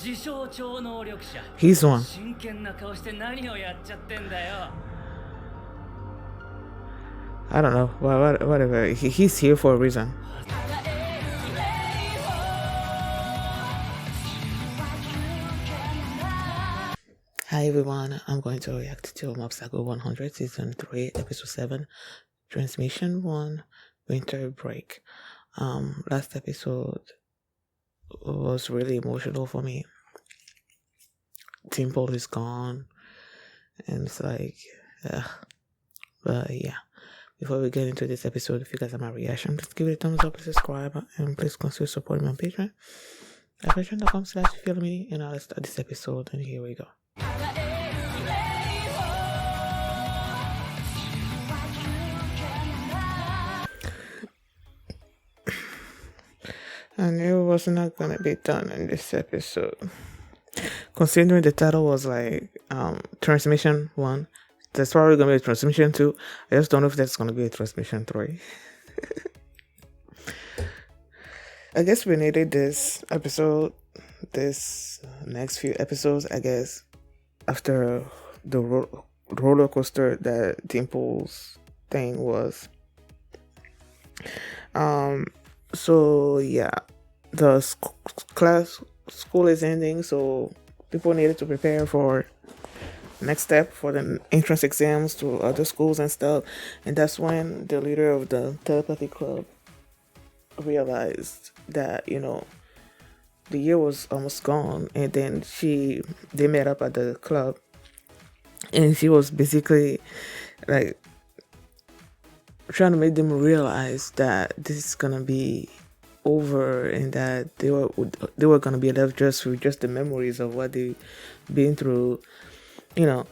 He's one. I don't know. Whatever. He's here for a reason. Hi everyone, I'm going to react to Mob Psycho 100 Season 3 Episode 7 Transmission 1 Winter Break. Last episode was really emotional for me. Dimple is gone and it's like, but yeah. Before we get into this episode, if you guys have my reaction, please give it a thumbs up, subscribe, and please consider supporting me on Patreon. At patreon.com/feelme, and I'll start this episode, and here we go. I knew it was not gonna be done in this episode. Considering the title was like Transmission 1, that's probably gonna be a Transmission 2. I just don't know if that's gonna be a Transmission 3. I guess we needed this episode, this next few episodes, I guess, after the roller coaster that Dimple's thing was. So yeah, the school is ending, so people needed to prepare for next step for the entrance exams to other schools and stuff. And that's when the leader of the telepathy club realized that, you know, the year was almost gone. And then they met up at the club, and she was basically like trying to make them realize that this is gonna be over, and that they were gonna be left just with just the memories of what they've been through, you know,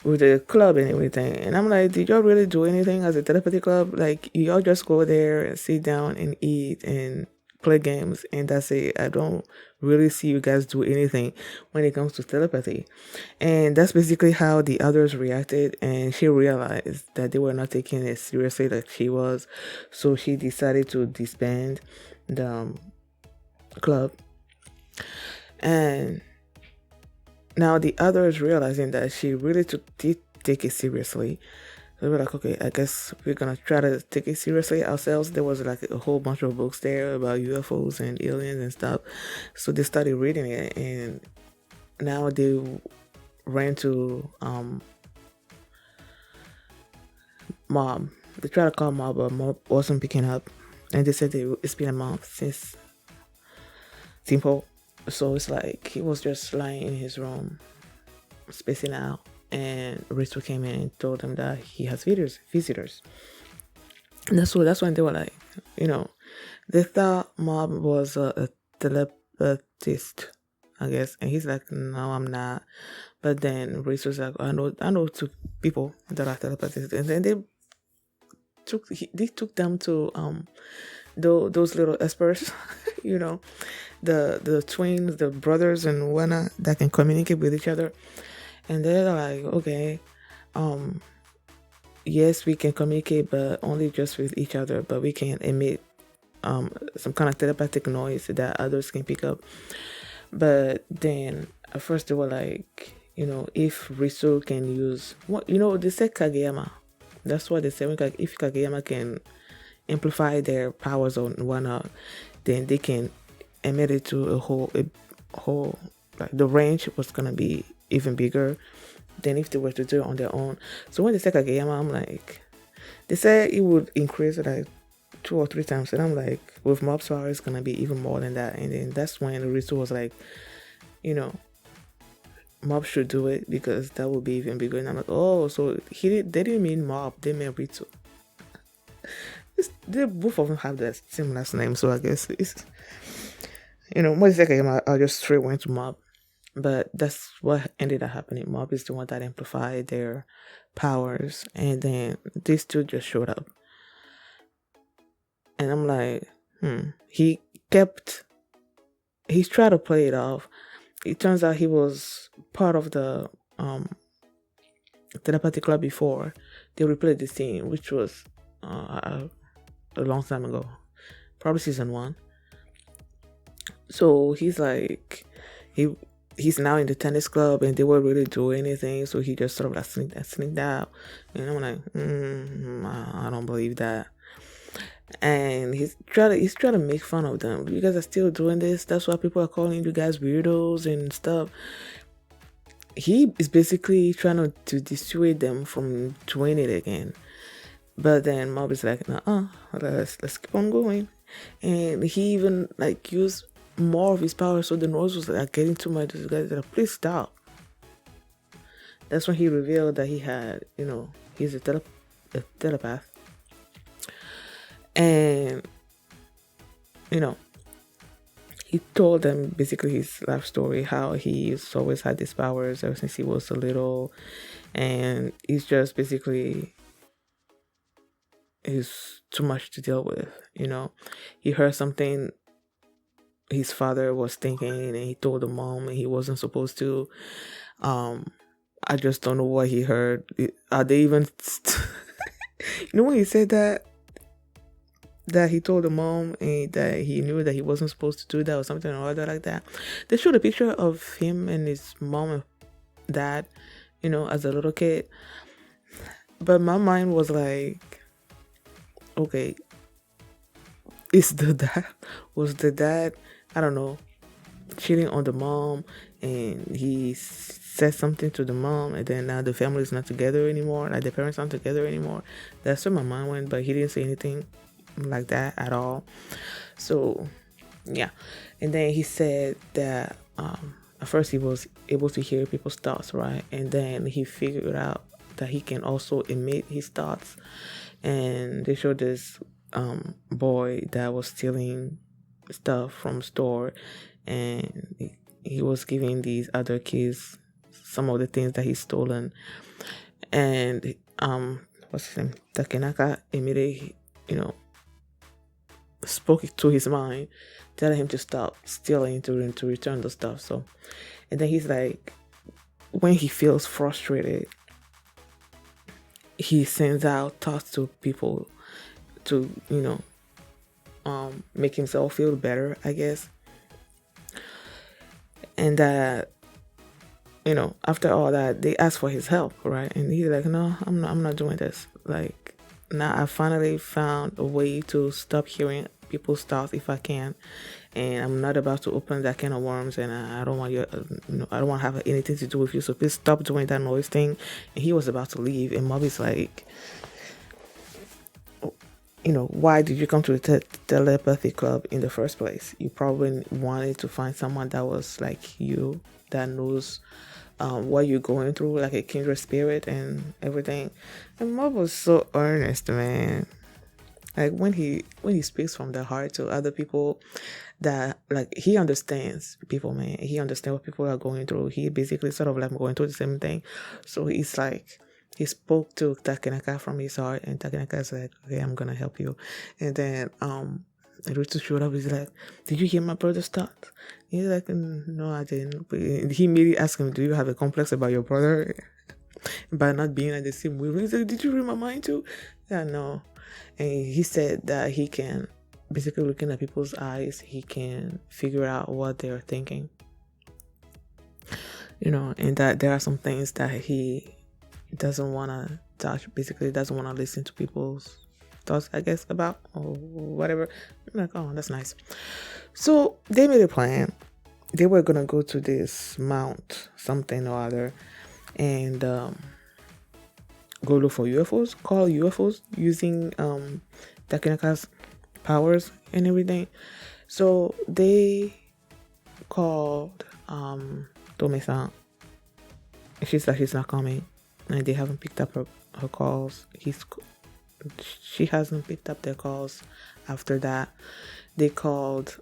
with the club and everything. And I'm like, did y'all really do anything as a telepathy club? Like, y'all just go there and sit down and eat and play games, and that's it. I don't really see you guys do anything when it comes to telepathy. And that's basically how the others reacted, and she realized that they were not taking it seriously like she was, so she decided to disband the club. And now the others realizing that she really did take it seriously, they were like, okay, I guess we're gonna try to take it seriously ourselves. There was like a whole bunch of books there about UFOs and aliens and stuff. So they started reading it, and now they ran to Mob. They tried to call Mob, but Mob wasn't picking up. And they said it's been a month since Dimple. So it's like he was just lying in his room, spacing out. And Rachel came in and told him that he has visitors. And that's when they were like, you know, they thought Mob was a telepathist, I guess. And he's like, no, I'm not. But then Rachel's like, I know two people that are telepathists. And then they took them to those little espers, you know, the twins, the brothers and whatnot that can communicate with each other. And they're like, okay, yes, we can communicate, but only just with each other. But we can emit some kind of telepathic noise that others can pick up. But then at first they were like, you know, if Risu can use what, you know, they said Kageyama. That's what they said. If Kageyama can amplify their powers or whatnot, then they can emit it to a whole like the range was gonna be even bigger than if they were to do it on their own. So when they said Kageyama, I'm like, they said it would increase like 2 or 3 times, and I'm like, with Mob's power, it's gonna be even more than that. And then that's when Risu was like, you know, Mob should do it because that would be even bigger. And I'm like, oh, so they didn't mean Mob, they meant Ritu. They both of them have the same last name, so I guess it's, you know, when they said Kageyama, I just straight went to Mob. But that's what ended up happening. Mob is the one that amplified their powers, and then these two just showed up. And I'm like, he's tried to play it off. It turns out he was part of the telepathy club before. They replayed the scene, which was a long time ago, probably season 1. So he's like, he he's now in the tennis club, and they were really doing anything, so he just sort of like sneaked out. And I'm like, I don't believe that. And he's trying to make fun of them. You guys are still doing this. That's why people are calling you guys weirdos and stuff. He is basically trying to dissuade them from doing it again. But then Mob is like, let's keep on going. And he even like used more of his power, so the noise was like getting too much. This guy like, please stop. That's when he revealed that he had, he's a telepath. And, you know, he told them basically his life story, how he's always had these powers ever since he was a little. And he's just basically is too much to deal with. He heard something his father was thinking, and he told the mom, and he wasn't supposed to. I just don't know what he heard. Are they even when he said that he told the mom, and that he knew that he wasn't supposed to do that or something or other like that. They showed a picture of him and his mom and dad, as a little kid. But my mind was like, okay, was the dad, I don't know, cheating on the mom, and he said something to the mom, and then now the family is not together anymore, like the parents aren't together anymore. That's where my mind went, but he didn't say anything like that at all. So yeah. And then he said that at first he was able to hear people's thoughts, right? And then he figured out that he can also emit his thoughts. And they showed this boy that was stealing stuff from store, and he was giving these other kids some of the things that he's stolen. And what's his name, Takenaka, immediately spoke it to his mind, telling him to stop stealing, to return the stuff. So, and then he's like, when he feels frustrated, he sends out thoughts to people to make himself feel better, I guess. And that after all that, they ask for his help, right? And he's like, no, I'm not doing this. Like, now I finally found a way to stop hearing people's thoughts if I can, and I'm not about to open that can of worms, and I don't want you, I don't want to have anything to do with you, so please stop doing that noise thing. And he was about to leave, and Moby's like, why did you come to the telepathy club in the first place? You probably wanted to find someone that was like you, that knows what you're going through, like a kindred spirit and everything. And Mob was so earnest, man. Like when he speaks from the heart to other people, that like he understands people, man. He understands what people are going through. He basically sort of like going through the same thing. So he's like, he spoke to Takenaka from his heart, and Takenaka is like, okay, I'm gonna help you. And then Rutu showed up. He's like, did you hear my brother's thoughts? He's like, no, I didn't. But he immediately asked him, do you have a complex about your brother by not being at the same way? He's like, did you read my mind too? Yeah, no. And he said that he can, basically looking at people's eyes, he can figure out what they're thinking. And that there are some things that he doesn't want to touch, basically doesn't want to listen to people's thoughts, I guess, about or whatever. I'm like, oh, that's nice. So they made a plan. They were gonna go to this mount, something or other, and go look for UFOs, call UFOs using Takenaka's powers and everything. So they called Tome-san. She's like, she's not coming, and they haven't picked up her calls. She hasn't picked up their calls. After that, they called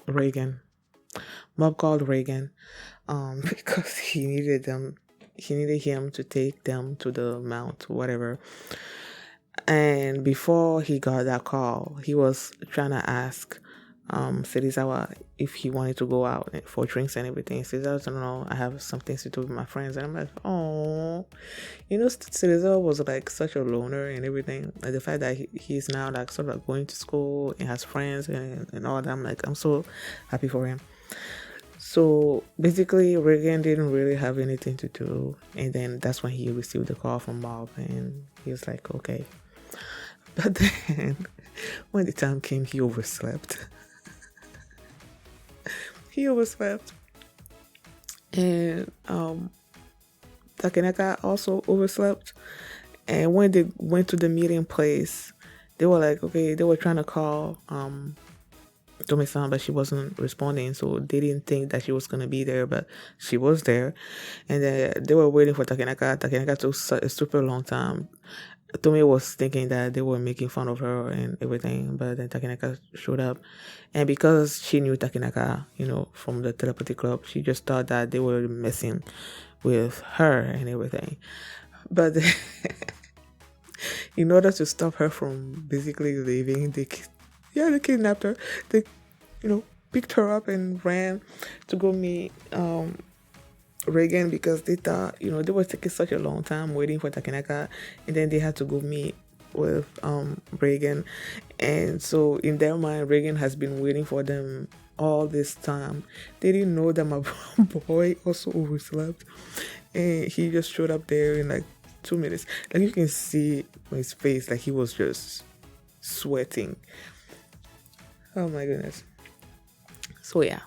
Reagan. Bob called Reagan because he needed him to take them to the mount, whatever. And before he got that call, he was trying to ask Serizawa if he wanted to go out for drinks and everything. Serizawa said, no, I have some things to do with my friends. And I'm like, oh, Serizawa was like such a loner and everything. Like the fact that he's now like sort of going to school and has friends and all that. I'm like, I'm so happy for him. So basically, Reagan didn't really have anything to do. And then that's when he received the call from Bob. And he was like, okay. But then when the time came, he overslept. He overslept. And Takenaka also overslept. And when they went to the meeting place, they were like, okay, they were trying to call Tomi-san, but she wasn't responding, so they didn't think that she was going to be there, but she was there. And they were waiting for Takenaka. Takenaka took a super long time. Tomi was thinking that they were making fun of her and everything, but then Takenaka showed up. And because she knew Takenaka, from the telepathy club, she just thought that they were messing with her and everything. But in order to stop her from basically leaving, they kidnapped her. They, picked her up and ran to go meet Reagan because they thought, they were taking such a long time waiting for Takenaka, and then they had to go meet with Reagan. And so in their mind, Reagan has been waiting for them all this time. They didn't know that my boy also overslept, and he just showed up there in like 2 minutes. Like you can see on his face, like he was just sweating. Oh my goodness. So yeah,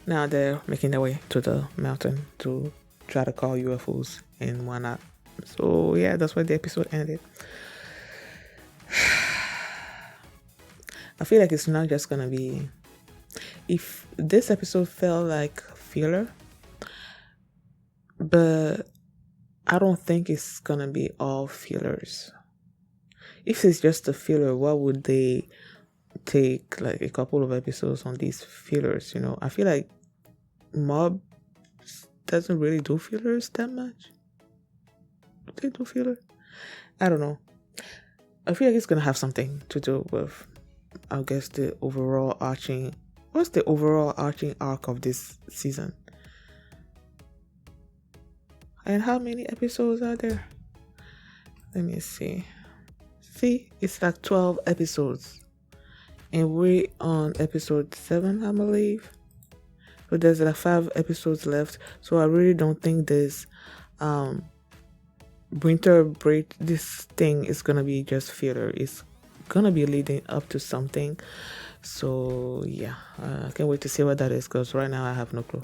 now they're making their way to the mountain to try to call UFOs and whatnot. So yeah, that's where the episode ended. I feel like it's not just gonna be, if this episode felt like filler, but I don't think it's gonna be all fillers. If it's just a filler, why would they take like a couple of episodes on these fillers? I feel like Mob doesn't really do fillers that much. Do they do filler? I don't know. I feel like it's gonna have something to do with, I guess, what's the overall arching arc of this season? And how many episodes are there? Let me see. See, it's like 12 episodes. And we're on episode 7, I believe. So there's like 5 episodes left. So I really don't think this winter break, this thing is gonna be just filler. It's gonna be leading up to something. So yeah, I can't wait to see what that is, because right now I have no clue.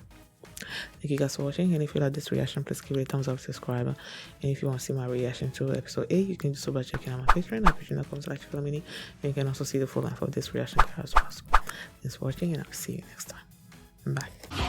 Thank you guys for watching, and if you like this reaction, please give it a thumbs up, subscribe, and if you want to see my reaction to episode 8, you can do so by checking out my Patreon at patreon.com/Philomini, and you can also see the full length of this reaction as well. Thanks for watching, and I'll see you next time. Bye.